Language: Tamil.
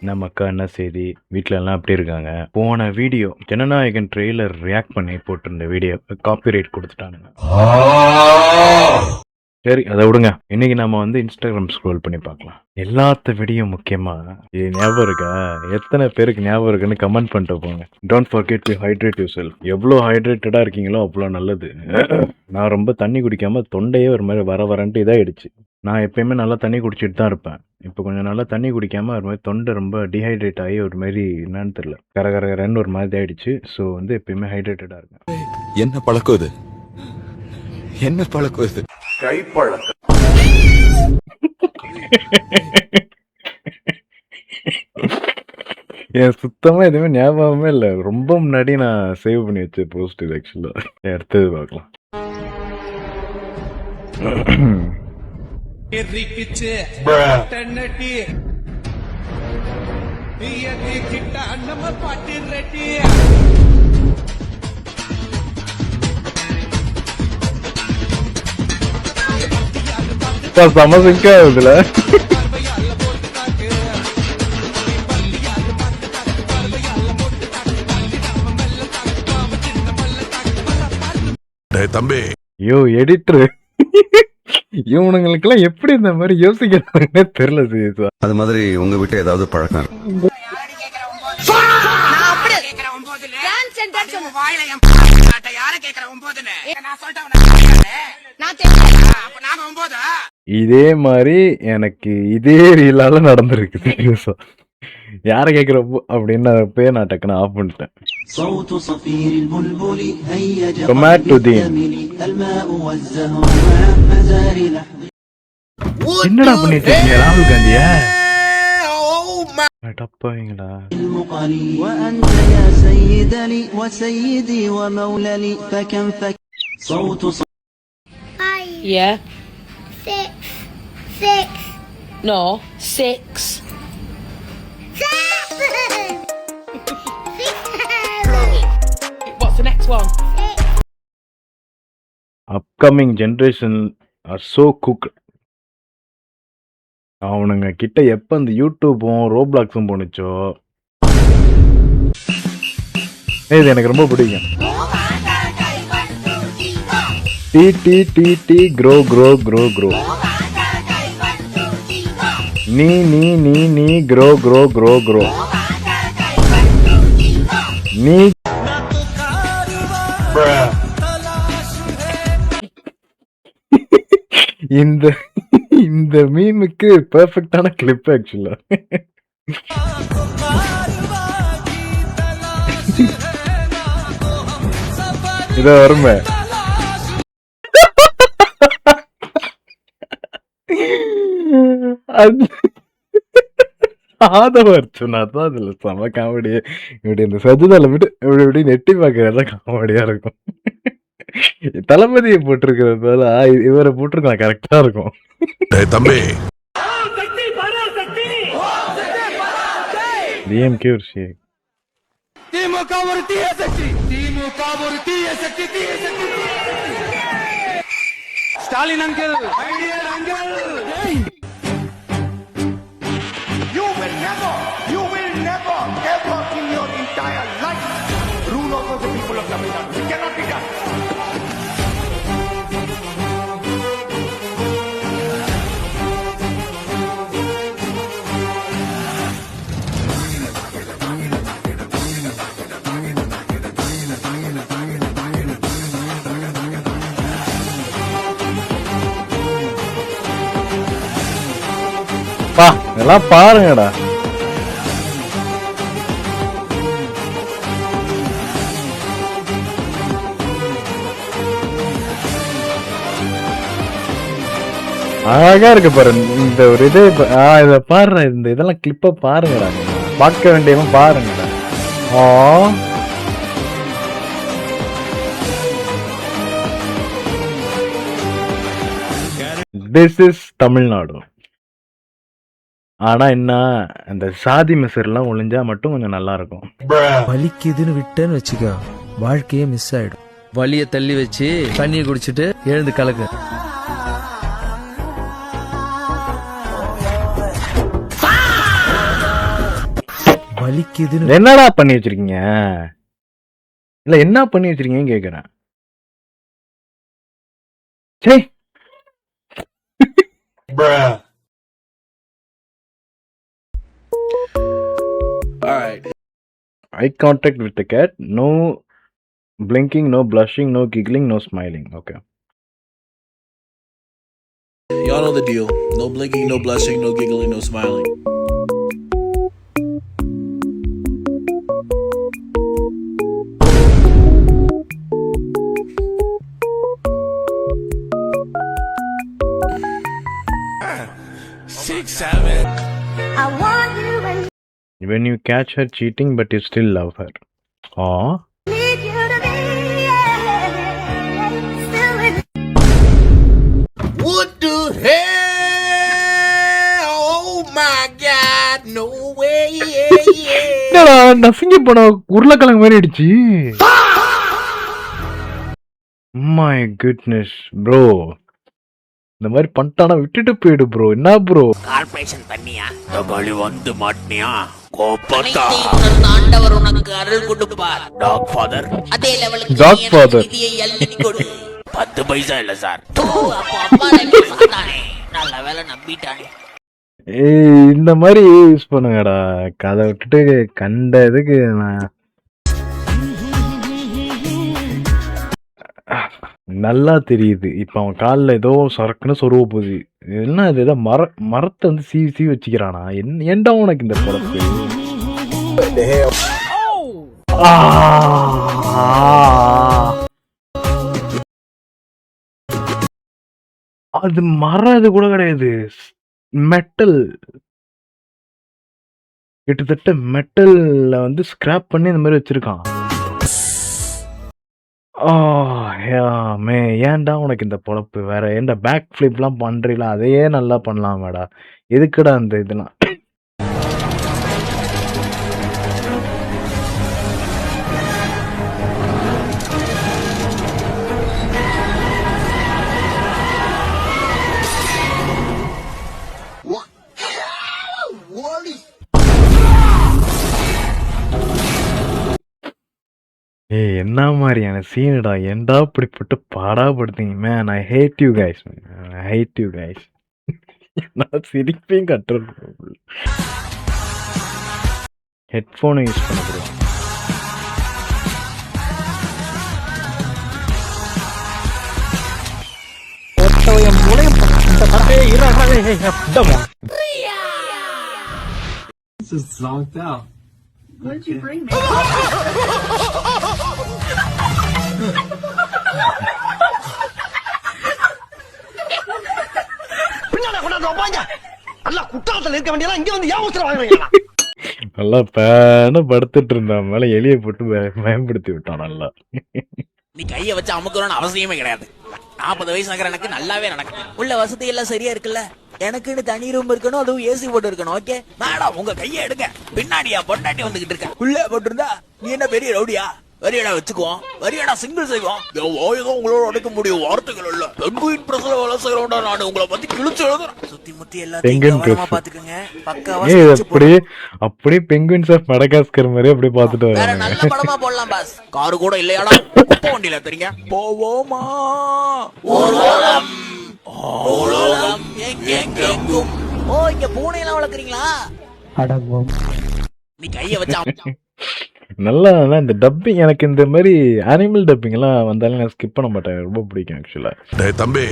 நம்ம அக்கா என்ன செய்தி? வீட்ல எல்லாம் எப்படி இருக்காங்க? போன வீடியோ ஜனநாயகன் ட்ரெய்லர் ரியாக்ட் பண்ணி போட்டிருந்த வீடியோ காப்பிரைட் கொடுத்துட்டானுங்க. சரி, அதை விடுங்க. இன்னைக்கு நம்ம இன்ஸ்டாகிராம் ஸ்க்ரோல் பண்ணி பார்க்கலாம். எல்லாத்த விடையும் முக்கியமா இது ஞாபகம் இருக்கா? எத்தனை பேருக்கு ஞாபகம் இருக்குன்னு கமெண்ட் பண்ணிட்டு போங்க. Don't forget to hydrate yourself. எவ்வளோ ஹைட்ரேட்டடா இருக்கீங்களோ அவ்வளோ நல்லது. நான் ரொம்ப தண்ணி குடிக்காம தொண்டையே ஒரு மாதிரி வரன்ட்டு இதாயிடுச்சு. நான் எப்பயுமே நல்லா தண்ணி குடிச்சிட்டு தான் இருப்பேன். இப்போ கொஞ்சம் நல்லா தண்ணி குடிக்காம ஒரு மாதிரி தொண்டை ரொம்ப டீஹைட்ரேட் ஆகி ஒரு மாதிரி என்னன்னு தெரியல, கரகரன்னு ஒரு மாதிரி ஆயிடுச்சு. ஸோ எப்பயுமே ஹைட்ரேட்டடா இருக்கேன். என்ன பழக்கம் இது? என்ன பழக்கம் இது? கை பழக்கம். என் சுத்தமா எதுவுமே ஞாபகமே இல்லை. ரொம்ப முன்னாடி நான் சேவ் பண்ணி வச்ச போஸ்ட் இது. ஆக்சுவலா அடுத்தது பார்க்கலாம். சமசிக்கா இதுல தம்பி, யோ எடிட்டர், இவனுங்களுக்கெல்லாம் எப்படி இந்த மாதிரி யோசிக்கிறாங்கன்னே தெரியல. சீரியஸா அது மாதிரி உங்க வீட்டு ஏதாவது பழக்கம் இருக்கு? இதே மாதிரி எனக்கு இதே ரீலால நடந்திருக்கு. சீரியஸா யார கேக்குறப்போ அப்படின்னு போய் நான் டக்குன்னு ஆஃப் பண்ணிட்டேன். என்னடா பண்ணிட்டு இருக்கீங்க ராகுல் காந்திய? டப்பாங்களா? Yeah. Six. No, 6. What's the next one? Upcoming generation are so cooked. அவனுங்க கிட்ட எப்ப அந்த யூடியூப்பும் ரோப்ளாக்ஸும் போனுச்சோ, இது எனக்கு ரொம்ப பிடிக்கும். டி டி டி டி க்ரோ க்ரோ க்ரோ க்ரோ, நீ நீ நீ நீ க்ரோ க்ரோ க்ரோ க்ரோ, நீ இந்த இந்த மீமுக்கு பெர்ஃபெக்ட்டான கிளிப் ஆக்சுவலா. இத வருமே ஆதவர்ச்சுனா தான் அதுல செம காமெடி. இப்படி இந்த சஜிதால விட்டு இப்படி இப்படி நெட்டி பாக்குறதெல்லாம் காமெடியா இருக்கும். தளபதியை போட்டிருக்கிறதால இவரை போட்டிருக்கலாம், கரெக்டா இருக்கும். தம்பி, டிஎம்கே ஒரு ஷேக், திமுக ஒரு தீய சக்தி, திமுக ஒரு தீய சக்தி, தீய சக்தி. Stalin uncle, my dear uncle, you will never ever in your entire life rule over the people of Tamil Nadu. It cannot be done. பா எல்லாம் பாருங்கடா. அழகா இருக்கு பாரு இந்த ஒரு இதே. இத பாரு, இந்த இதெல்லாம் கிளிப்ப பாருங்கடா, பார்க்க வேண்டியவன் பாருங்கடா. This is Tamil Nadu. ஆனா என்ன, அந்த சாதி மெசர்லாம் ஒளிஞ்சா மட்டும் கொஞ்சம் நல்லா இருக்கும். வலிக்குதுன்னு விட்டேன்னு வச்சுக்கோ, வாழ்க்கையே மிஸ் ஆயிடும். வலிய தள்ளி வச்சு தண்ணியை குடிச்சிட்டு எழுந்து கலக்கு. வலிக்குதுன்னு என்னடா பண்ணி வச்சிருக்கீங்க? இல்ல என்ன பண்ணி வச்சிருக்கீங்கன்னு கேக்குறேன். Say eye contact with the cat. No blinking, no blushing, no giggling, no smiling. Okay. Y'all know the deal. No blinking, no blushing, no giggling, no smiling. I want you and When you catch her cheating but you still love her. Aw. need you to be still with What the hell? Oh my God, no way, yeah. என்னடா நசுங்கி போன உருளைக்கிழங்கு மாதிரி அடிச்சு. மை குட்னஸ் ப்ரோ, இந்த மாதிரி பண்ணிட்டானா விட்டுட்டு போயிடு ப்ரோ. என்ன ப்ரோ? கார்பரேஷன் பண்ணியா தகாளி வந்து மாட்டினியா கோப்பத்தா ஆண்டவர் உனக்கு அருள் கொடுப்பார் டாக் ஃபாதர் அதே லெவலுக்கு Dog நீ எனக்கு father. நிதியை எழுதி கொடு 10 பைசா இல்ல சார். தூ, அப்போ அப்பா எனக்கு சாத்தானே நல்ல வேலை நம்பிட்டானே. ஏய் இந்த மாதிரி யூஸ் பண்ணுங்கடா. கதை விட்டுட்டு கண்ட இதுக்கு நான் நல்லா தெரியுது. இப்ப அவன் காலில் ஏதோ சரக்குன்னு சொருவ போகுது. என்ன இது? ஏதோ மரத்தை வந்து சீவி சீவி வச்சுக்கிறானா? ஏன்டா உனக்கு இந்த பொழப்பு? ஆ! அது மரம் இது கூட கிடையாது, மெட்டல். கிட்டத்தட்ட மெட்டல்ல வந்து ஸ்கிராப் பண்ணி இந்த மாதிரி வச்சிருக்கான். ஏன்டா உனக்கு இந்த பொழப்பு? வேற ஏன்டா பேக் ஃபிளிப்லாம் பண்றீல? அதையே நல்லா பண்ணலாமேடா. எதுக்குடா அந்த இதெல்லாம்? ஏய் என்ன மாதிரியான சீனுடா? ஏன்டா இப்படிப்பட்டு பாடாப்படுத்தீங்க? Man I hate you guys, I hate you guys. நான் சிரிப்பையும் கண்ட்ரோல் பண்ண முடியல. ஹெட்ஃபோனை யூஸ் பண்ண முடியும். பின்னால கொண்டாந்து வைப்பாங்க. நல்லா குற்றாலத்துல இருக்க வேண்டியதெல்லாம் இங்க வந்து ஏன் உத்தரவு வாங்குறீங்களா? நல்லா பேன படுத்துட்டு இருந்தான், மேல எலியை போட்டு பயன்படுத்தி விட்டான் நல்லா. நீ கைய வச்சு அமுக்கணும்னு அவசியமே கிடையாது. 40 வயசு நகர எனக்கு நல்லாவே நடக்கும். உள்ள வசதி எல்லாம் சரியா இருக்குல்ல. எனக்குன்னு தனி ரூம் இருக்கணும், அதுவும் ஏசி போட்டு இருக்கணும். ஓகே மேடம், உங்க கையை எடுங்க. பின்னாடியா பொண்டாட்டி வந்துகிட்டு இருக்க. உள்ள போட்டிருந்தா நீ என்ன பெரிய ரவுடியா? வரியடா வச்சுக்குவோம், வரியடா சிங்கிள் செய்வோம். வாயுதான் உங்களோட உடைக்க முடியும், வார்த்தைகள் இல்ல. பெங்குயின் பிரஸ்ல வேலை செய்யறோம்டா நான் உங்களை பத்தி கிழிச்சு எழுதுறேன். சுத்தி முத்தி எல்லாத்தையும் கவனமா பாத்துக்கங்க. பக்காவா அப்படியே பெங்குயின்ஸ் ஆஃப் மடகாஸ்கர் மாதிரி அப்படியே பாத்துட்டு வேற வராங்க. நல்ல படமா போடலாம் பாஸ். காரு கூட இல்லையாடா? குப்பை வண்டியில தெரியுங்க. போவோமா ஊர்வலம், ஊர்வலம் எங்கெங்கும். ஓ, இங்க பூனை எல்லாம் வளர்க்குறீங்களா? அடங்கும். நீ கைய வச்சா நல்லா இந்த டப்பிங், எனக்கு இந்த மாதிரி அனிமல் டப்பிங் எல்லாம் வந்தாலும் நான் ஸ்கிப் பண்ண மாட்டேன், ரொம்ப பிடிக்கும் ஆக்சுவலா. டேய் தம்பி,